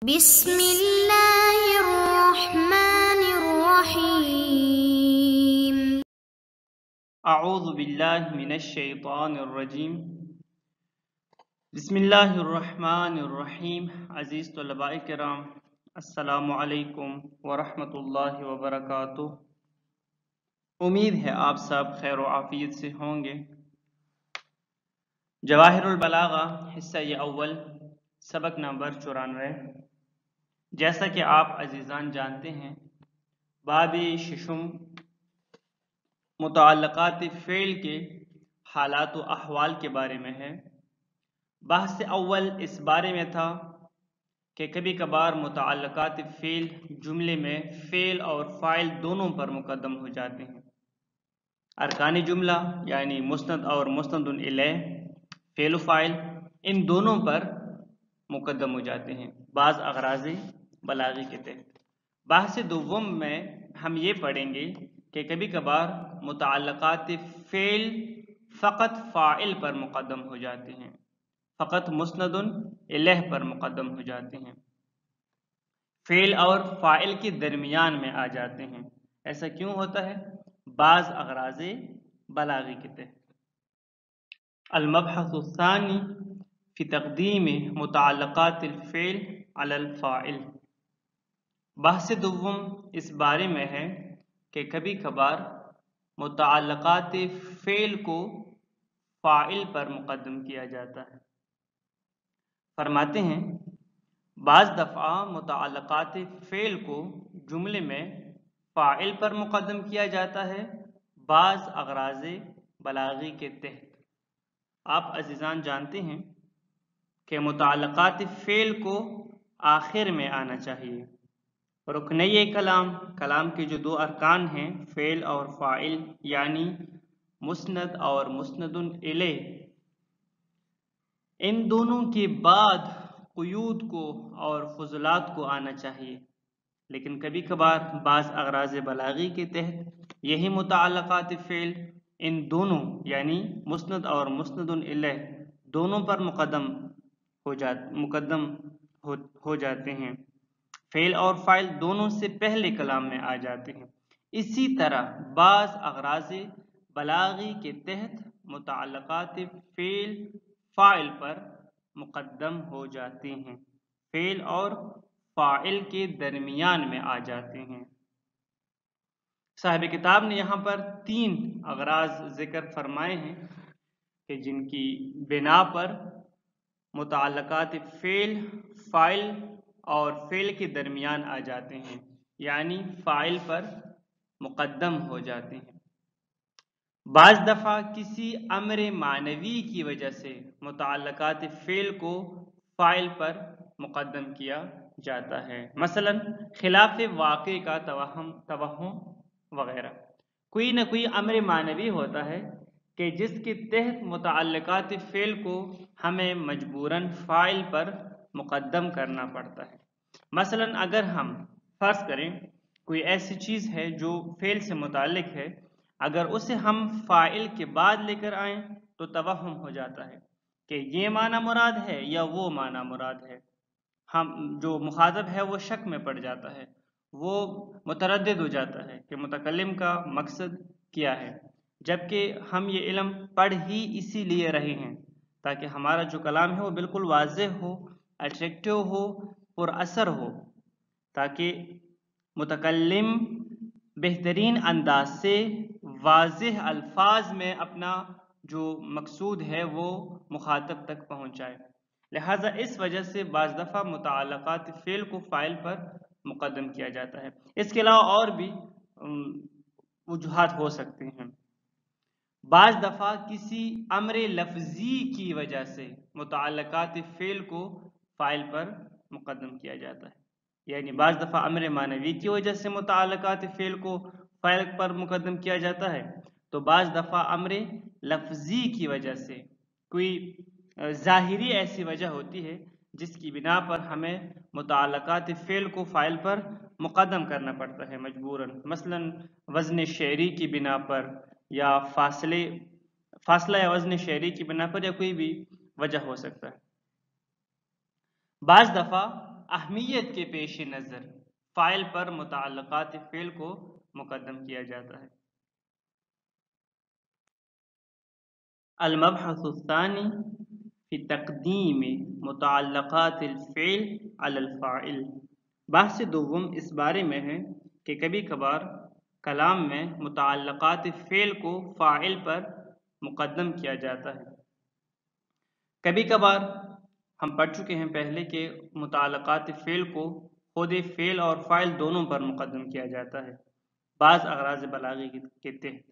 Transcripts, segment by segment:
بسم اللہ الرحمن الرحیم۔ اعوذ باللہ من الشیطان الرجیم۔ بسم اللہ الرحمن الرحیم۔ عزیز طلباء کرام، السلام علیکم ورحمۃ اللہ وبرکاتہ۔ امید ہے آپ سب خیر و عافیت سے ہوں گے۔ جواہر البلاغہ حصہ اول، سبق نمبر 94۔ جیسا کہ آپ عزیزان جانتے ہیں، باب ششم متعلقات فعل کے حالات و احوال کے بارے میں ہے۔ بحث اول اس بارے میں تھا کہ کبھی کبھار متعلقات فعل جملے میں فعل اور فاعل دونوں پر مقدم ہو جاتے ہیں۔ ارکان جملہ یعنی مسند اور مسند الیہ، فعل و فاعل، ان دونوں پر مقدم ہو جاتے ہیں بعض اغراض بلاغی کے تحت۔ بحث دوم میں ہم یہ پڑھیں گے کہ کبھی کبھار متعلقات فعل فقط فاعل پر مقدم ہو جاتے ہیں، فقط مسند الیہ پر مقدم ہو جاتے ہیں، فعل اور فاعل کے درمیان میں آ جاتے ہیں۔ ایسا کیوں ہوتا ہے؟ بعض اغراض بلاغی کے تحت۔ المبحث الثانی فی تقدیم متعلقات الفعل علی الفاعل۔ بحث دوم اس بارے میں ہے کہ کبھی کبھار متعلقات فعل کو فاعل پر مقدم کیا جاتا ہے۔ فرماتے ہیں بعض دفعہ متعلقات فعل کو جملے میں فاعل پر مقدم کیا جاتا ہے بعض اغراض بلاغی کے تحت۔ آپ عزیزان جانتے ہیں کہ متعلقات فعل کو آخر میں آنا چاہیے۔ رکنی کلام، کلام کے جو دو ارکان ہیں فعل اور فاعل یعنی مسند اور مسند الیہ، ان دونوں کے بعد قیود کو اور فضلات کو آنا چاہیے، لیکن کبھی کبھار بعض اغراض بلاغی کے تحت یہی متعلقات فعل ان دونوں یعنی مسند اور مسند الیہ دونوں پر مقدم ہو جاتے ہیں، فعل اور فاعل دونوں سے پہلے کلام میں آ جاتے ہیں۔ اسی طرح بعض اغراض بلاغی کے تحت متعلقات فعل فاعل پر مقدم ہو جاتے ہیں، فعل اور فاعل کے درمیان میں آ جاتے ہیں۔ صاحب کتاب نے یہاں پر 3 اغراض ذکر فرمائے ہیں کہ جن کی بنا پر متعلقات فعل فاعل اور فعل کے درمیان آ جاتے ہیں، یعنی فاعل پر مقدم ہو جاتے ہیں۔ بعض دفعہ کسی امر معنوی کی وجہ سے متعلقات فعل کو فاعل پر مقدم کیا جاتا ہے، مثلا خلاف واقع کا توہم وغیرہ۔ کوئی نہ کوئی امر معنوی ہوتا ہے کہ جس کے تحت متعلقات فعل کو ہمیں مجبوراً فاعل پر مقدم کرنا پڑتا ہے۔ مثلا اگر ہم فرض کریں کوئی ایسی چیز ہے جو فعل سے متعلق ہے، اگر اسے ہم فاعل کے بعد لے کر آئیں تو توہم ہو جاتا ہے کہ یہ معنی مراد ہے یا وہ معنی مراد ہے۔ ہم جو مخاطب ہے وہ شک میں پڑ جاتا ہے، وہ متردد ہو جاتا ہے کہ متکلم کا مقصد کیا ہے، جبکہ ہم یہ علم پڑھ ہی اسی لیے رہے ہیں تاکہ ہمارا جو کلام ہے وہ بالکل واضح ہو، اٹریکٹیو ہو، پر اثر ہو، تاکہ متکلم بہترین انداز سے واضح الفاظ میں اپنا جو مقصود ہے وہ مخاطب تک پہنچائے۔ لہٰذا اس وجہ سے بعض دفعہ متعلقات فعل کو فاعل پر مقدم کیا جاتا ہے۔ اس کے علاوہ اور بھی وجوہات ہو سکتے ہیں۔ بعض دفعہ کسی امر لفظی کی وجہ سے متعلقات فعل کو فاعل پر مقدم کیا جاتا ہے، یعنی بعض دفعہ امر معنوی کی وجہ سے متعلقات فعل کو فاعل پر مقدم کیا جاتا ہے، تو بعض دفعہ امر لفظی کی وجہ سے کوئی ظاہری ایسی وجہ ہوتی ہے جس کی بنا پر ہمیں متعلقات فعل کو فاعل پر مقدم کرنا پڑتا ہے مجبوراً، مثلا وزن شعری کی بنا پر یا فاصلہ یا وزن شعری کی بنا پر، یا کوئی بھی وجہ ہو سکتا ہے۔ بعض دفعہ اہمیت کے پیش نظر فاعل پر متعلقات فعل کو مقدم کیا جاتا ہے۔ المبحث الثانی فی تقدیم متعلقات الفعل علی الفاعل۔ بحث دوم اس بارے میں ہے کہ کبھی کبھار کلام میں متعلقات فعل کو فاعل پر مقدم کیا جاتا ہے۔ کبھی کبھار ہم پڑھ چکے ہیں پہلے کہ متعلقات فعل کو خود فعل اور فاعل دونوں پر مقدم کیا جاتا ہے بعض اغراض بلاغی کے تحت۔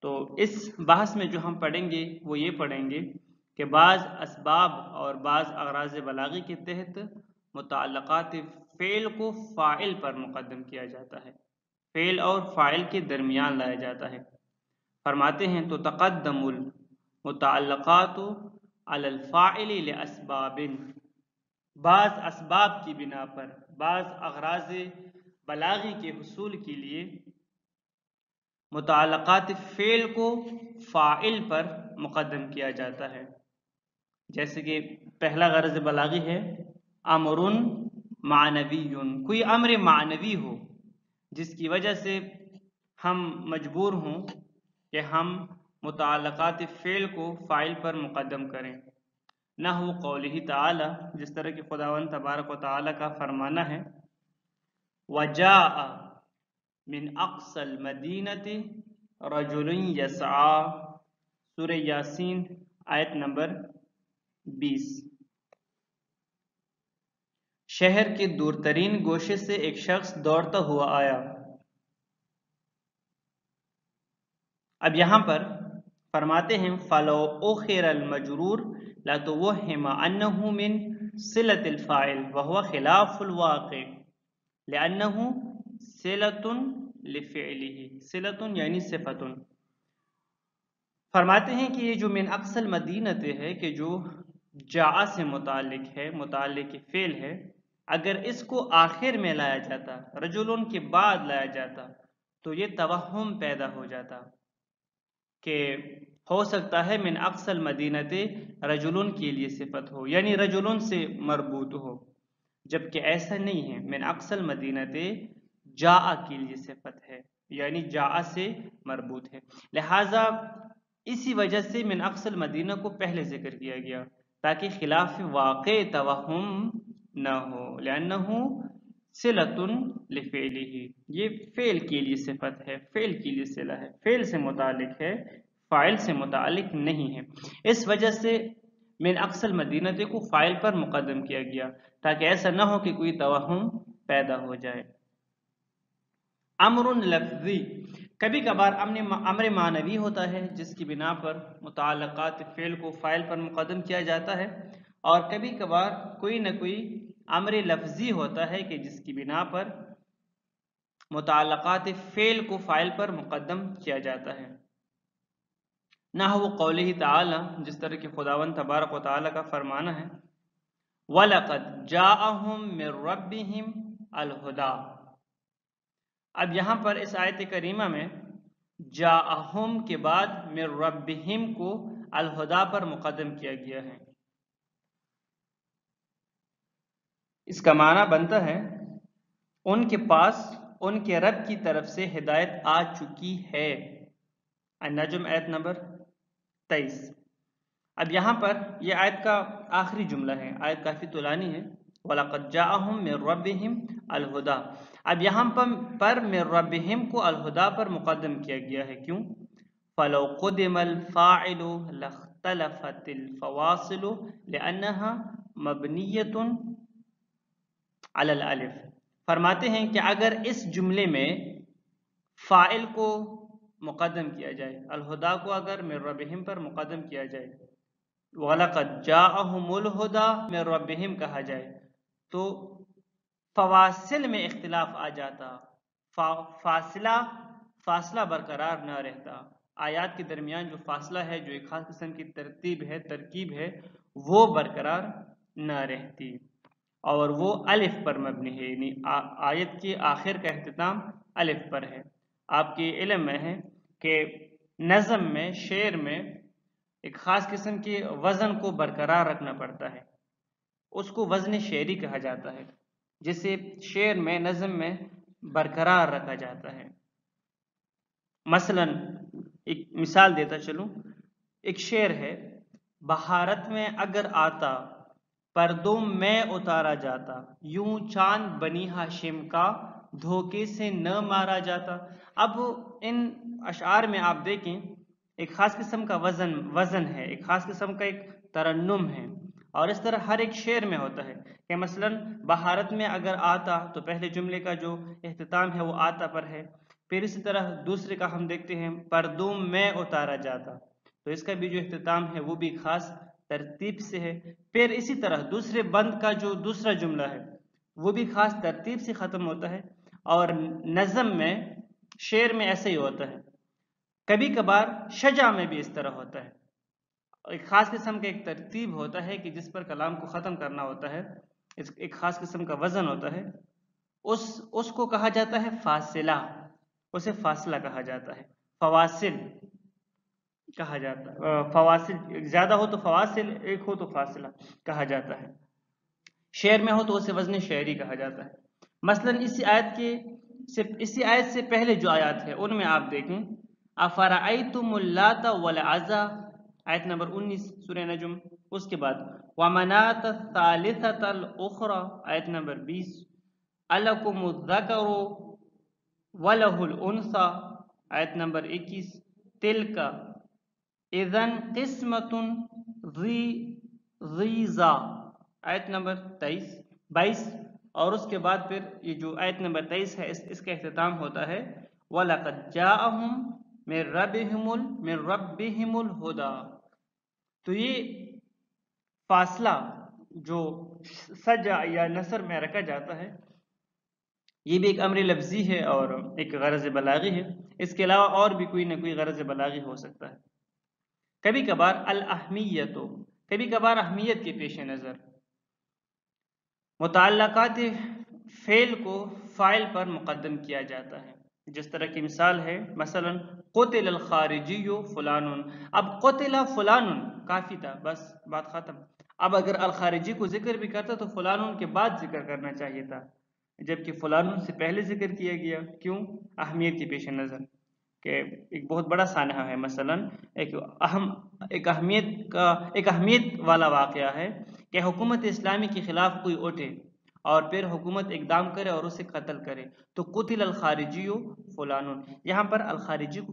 تو اس بحث میں جو ہم پڑھیں گے وہ یہ پڑھیں گے کہ بعض اسباب اور بعض اغراض بلاغی کے تحت متعلقات فعل کو فاعل پر مقدم کیا جاتا ہے، فعل اور فاعل کے درمیان لایا جاتا ہے۔ فرماتے ہیں تو تقدم المتعلقات علی الفاعل لاسباب، بعض اسباب کی بنا پر، بعض اغراض بلاغی کے حصول کے لیے متعلقات فعل کو فاعل پر مقدم کیا جاتا ہے۔ جیسے کہ پہلا غرض بلاغی ہے امر معنوی، کوئی امر معنوی ہو جس کی وجہ سے ہم مجبور ہوں کہ ہم متعلقات فعل کو فاعل پر مقدم کریں۔ نحو قولہ تعالی، جس طرح کہ خداوند تبارک و تعالی کا فرمانا ہے وجاء من اقصى المدینة رجل یسعی، سورہ یاسین آیت نمبر 20۔ شہر کے دور ترین گوشے سے ایک شخص دوڑتا ہوا آیا۔ اب یہاں پر فرماتے ہیں فَلَوْ أُخِرَ الْمَجْرُورُ لَتُوَهِّمَ أَنَّهُ مِنْ صِلَةِ الْفَاعِلِ وَهُوَ خِلَافُ الْوَاقِعِ لِأَنَّهُ صِلَةٌ لِفِعْلِهِ، صِلَةٌ یعنی صفتٌ۔ فرماتے ہیں کہ یہ جو من اقصى المدینہ ہے کہ جو جاء سے متعلق ہے، متعلق فعل ہے، اگر اس کو آخر میں لایا جاتا، رجلن کے بعد لایا جاتا تو یہ توہم پیدا ہو جاتا کہ ہو سکتا ہے من اقصى المدینہ رجلن کے لیے صفت ہو، یعنی رجلن سے مربوط ہو، جبکہ ایسا نہیں ہے۔ من اقصى المدینہ جاء کے لیے صفت ہے، یعنی جاء سے مربوط ہے، لہٰذا اسی وجہ سے من اقصى المدینہ کو پہلے ذکر کیا گیا تاکہ خلاف واقع توہم نہ ہو، لأنہ صلۃ لفعلہ، یہ فعل کے لیے صفت ہے، فعل کے لیے صلہ ہے، فعل سے متعلق ہے، فاعل سے متعلق نہیں ہے۔ اس وجہ سے من اقصى المدینہ کو فاعل پر مقدم کیا گیا تاکہ ایسا نہ ہو کہ کوئی توہم پیدا ہو جائے۔ امر لفظی، کبھی کبھار امر معنوی ہوتا ہے جس کی بنا پر متعلقات فعل کو فاعل پر مقدم کیا جاتا ہے، اور کبھی کبھار کوئی نہ کوئی امر لفظی ہوتا ہے کہ جس کی بنا پر متعلقات فعل کو فاعل پر مقدم کیا جاتا ہے۔ نحو قولہ تعالی، جس طرح کہ خداوند تبارک و تعالی کا فرمانا ہے وَلَقَدْ جَاءَهُم مِّن رَّبِّهِمْ الْهُدَىٰ۔ اب یہاں پر اس آیت کریمہ میں جاءہم کے بعد من ربہم کو الہدا پر مقدم کیا گیا ہے۔ اس کا معنی بنتا ہے ان کے پاس ان کے رب کی طرف سے ہدایت آ چکی ہے۔ النجم آیت نمبر 23۔ اب یہاں پر یہ آیت کا آخری جملہ ہے، آیت کافی طولانی ہے، وَلَقَدْ جَاءَهُم مِّن رَّبِّهِمْ الْهُدَىٰ۔ اب یہاں پر من ربہم کو الہدا پر مقدم کیا گیا ہے، کیوں؟ فَلَوْ قُدِمَ الْفَاعِلُ لَاخْتَلَفَتِ الْفَوَاصِلُ لِأَنَّهَا مَبْنِيَّةٌ عَلَى الْأَلِفِ۔ فرماتے ہیں کہ اگر اس جملے میں فاعل کو مقدم کیا جائے، الہدا کو اگر من ربہم پر مقدم کیا جائے، وَلَقَدْ جَاءَهُمُ الْهُدَىٰ من ربہم کہا جائے تو فواصل میں اختلاف آ جاتا، فاصلہ برقرار نہ رہتا، آیات کے درمیان جو فاصلہ ہے، جو ایک خاص قسم کی ترکیب ہے وہ برقرار نہ رہتی، اور وہ الف پر مبنی ہے، یعنی آیت کے آخر کا اختتام الف پر ہے۔ آپ کے علم میں ہے کہ نظم میں، شعر میں ایک خاص قسم کے وزن کو برقرار رکھنا پڑتا ہے، اس کو وزن شعری کہا جاتا ہے، جسے شعر میں نظم میں برقرار رکھا جاتا ہے۔ مثلا ایک مثال دیتا چلوں، ایک شعر ہے: بہارت میں اگر آتا پردوں میں اتارا جاتا، یوں چاند بنی ہاشم کا دھوکے سے نہ مارا جاتا۔ اب ان اشعار میں آپ دیکھیں ایک خاص قسم کا وزن ہے، ایک خاص قسم کا ایک ترنم ہے، اور اس طرح ہر ایک شعر میں ہوتا ہے کہ مثلا بہارت میں اگر آتا تو پہلے جملے کا جو اختتام ہے وہ آتا پر ہے، پھر اسی طرح دوسرے کا ہم دیکھتے ہیں پردوں میں اتارا جاتا، تو اس کا بھی جو اختتام ہے وہ بھی خاص ترتیب سے ہے۔ پھر اسی طرح دوسرے بند کا جو دوسرا جملہ ہے وہ بھی خاص ترتیب سے ختم ہوتا ہے، اور نظم میں شعر میں ایسا ہی ہوتا ہے۔ کبھی کبھار شجع میں بھی اس طرح ہوتا ہے، ایک خاص قسم کا ایک ترتیب ہوتا ہے کہ جس پر کلام کو ختم کرنا ہوتا ہے، ایک خاص قسم کا وزن ہوتا ہے، اس کو کہا جاتا ہے فاصلہ، اسے فاصلہ کہا جاتا ہے، فواصل کہا جاتا ہے، فواصل زیادہ ہو تو فواصل، ایک ہو تو فاصلہ کہا جاتا ہے۔ شعر میں ہو تو اسے وزن شعری کہا جاتا ہے۔ مثلا اسی آیت سے پہلے جو آیات ہے ان میں آپ دیکھیں افرأیتم اللات والعزی، آیت نمبر 19 سورہ نجم، اس کے بعد ومناۃ الثالثۃ الاخری، آیت نمبر 20 الکم الذکر وَلَهُ الْأُنْثَى، آیت نمبر 21 تِلْکَ اذن قسمۃ ضیزیٰ، آیت نمبر 22، اور اس کے بعد پھر یہ جو آیت نمبر 23 ہے اس کا اختتام ہوتا ہے وَلَقَدْ جَاءَهُم مِّن رَّبِّهِمُ الْهُدَىٰ۔ تو یہ فاصلہ جو سجع یا نثر میں رکھا جاتا ہے یہ بھی ایک امر لفظی ہے اور ایک غرض بلاغی ہے، اس کے علاوہ اور بھی کوئی نہ کوئی غرض بلاغی ہو سکتا ہے۔ کبھی کبھار الاہمیت، کبھی کبھار اہمیت کے پیش نظر متعلقات فعل کو فاعل پر مقدم کیا جاتا ہے، جس طرح کی مثال ہے مثلا قتل الخارجی فلان، اب قتل فلان کافی تھا، بس بات ختم۔ اب اگر الخارجی کو ذکر بھی کرتا تو فلان کے بعد ذکر کرنا چاہیے تھا، جبکہ فلان سے پہلے ذکر کیا گیا، کیوں؟ اہمیت کے پیش نظر کہ ایک بہت بڑا سانحہ ہے، مثلا ایک اہمیت والا واقعہ ہے کہ حکومت اسلامی کے خلاف کوئی اٹھے اور پھر حکومت اقدام کرے اور اسے قتل کرے، تو قتل الخارجی فلان، یہاں پر الخارجی کو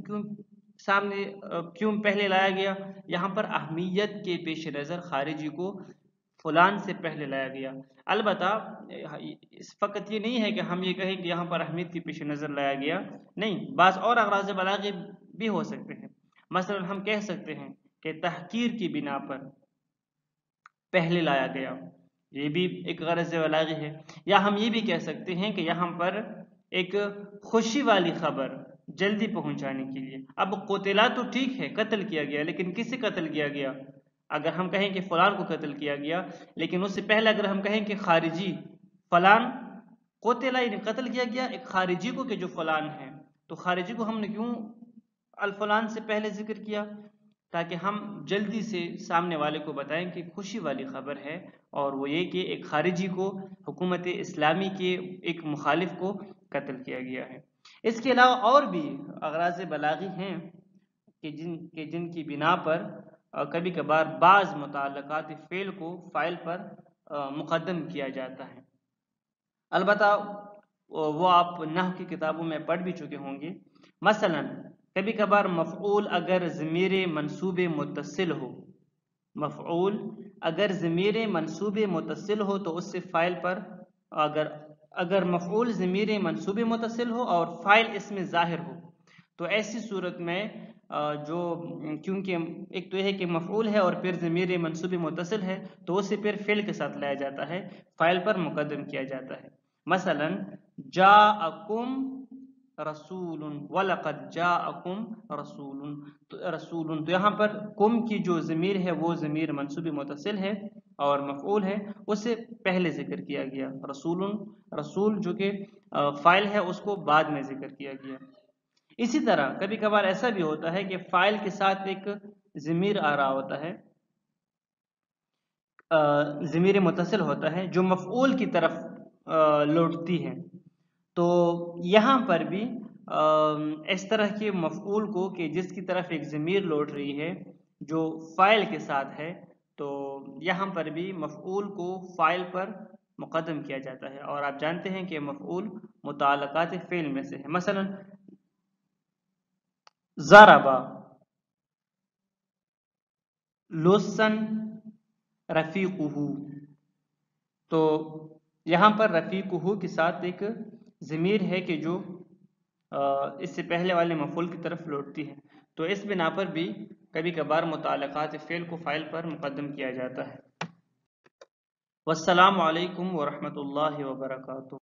کیوں پہلے لایا گیا؟ یہاں پر اہمیت کے پیش نظر خارجی کو فلان سے پہلے لایا گیا۔ البتہ اس فقط یہ نہیں ہے کہ ہم یہ کہیں کہ یہاں پر اہمیت کے پیش نظر لایا گیا، نہیں، بعض اور اغراض بلاغی بھی ہو سکتے ہیں۔ مثلا ہم کہہ سکتے ہیں کہ تحقیر کی بنا پر پہلے لایا گیا، یہ بھی ایک غرض بلاغی ہے۔ یا ہم یہ بھی کہہ سکتے ہیں کہ یہاں پر ایک خوشی والی خبر جلدی پہنچانے کے لیے، اب قتلا تو ٹھیک ہے قتل کیا گیا، لیکن کسے قتل کیا گیا؟ اگر ہم کہیں کہ فلان کو قتل کیا گیا، لیکن اس سے پہلے اگر ہم کہیں کہ خارجی فلان قتلا، یعنی قتل کیا گیا ایک خارجی کو کہ جو فلان ہے، تو خارجی کو ہم نے کیوں الفلان سے پہلے ذکر کیا؟ تاکہ ہم جلدی سے سامنے والے کو بتائیں کہ خوشی والی خبر ہے، اور وہ یہ کہ ایک خارجی کو حکومت اسلامی کے ایک مخالف کو قتل کیا گیا ہے۔ اس کے علاوہ اور بھی اغراض بلاغی ہیں کہ جن کی بنا پر کبھی کبھار بعض متعلقات فعل کو فاعل پر مقدم کیا جاتا ہے۔ البتہ وہ آپ نحو کی کتابوں میں پڑھ بھی چکے ہوں گے۔ مثلا کبھی کبھار مفعول اگر ضمیر منصوب متصل ہو، مفعول اگر ضمیر منصوب متصل ہو تو اس سے فاعل پر اگر مفعول ضمیر منصوب متصل ہو اور فاعل اس میں ظاہر ہو، تو ایسی صورت میں جو کیونکہ ایک تو یہ ہے کہ مفعول ہے اور پھر ضمیر منصوب متصل ہے تو اسے پھر فعل کے ساتھ لایا جاتا ہے، فاعل پر مقدم کیا جاتا ہے۔ مثلا جاءکم رسول وَلَقَدْ جَاءَكُمْ رسول، تو یہاں پر کم کی جو ضمیر ہے وہ ضمیر منصوب متصل ہے اور مفعول ہے، اسے پہلے ذکر کیا گیا، رسول جو کہ فاعل ہے اس کو بعد میں ذکر کیا گیا۔ اسی طرح کبھی کبھار ایسا بھی ہوتا ہے کہ فاعل کے ساتھ ایک ضمیر آ رہا ہوتا ہے، ضمیر متصل ہوتا ہے جو مفعول کی طرف لوٹتی ہے، تو یہاں پر بھی اس طرح کے مفعول کو کہ جس کی طرف ایک ضمیر لوٹ رہی ہے جو فاعل کے ساتھ ہے، تو یہاں پر بھی مفعول کو فاعل پر مقدم کیا جاتا ہے، اور آپ جانتے ہیں کہ مفعول متعلقات فعل میں سے ہے۔ مثلا ضربا، لسن، رفیقہ، تو یہاں پر رفیقہ کے ساتھ ایک ضمیر ہے کہ جو اس سے پہلے والے مفعول کی طرف لوٹتی ہے، تو اس بنا پر بھی کبھی کبھار متعلقات فعل کو فاعل پر مقدم کیا جاتا ہے۔ والسلام علیکم ورحمۃ اللہ وبرکاتہ۔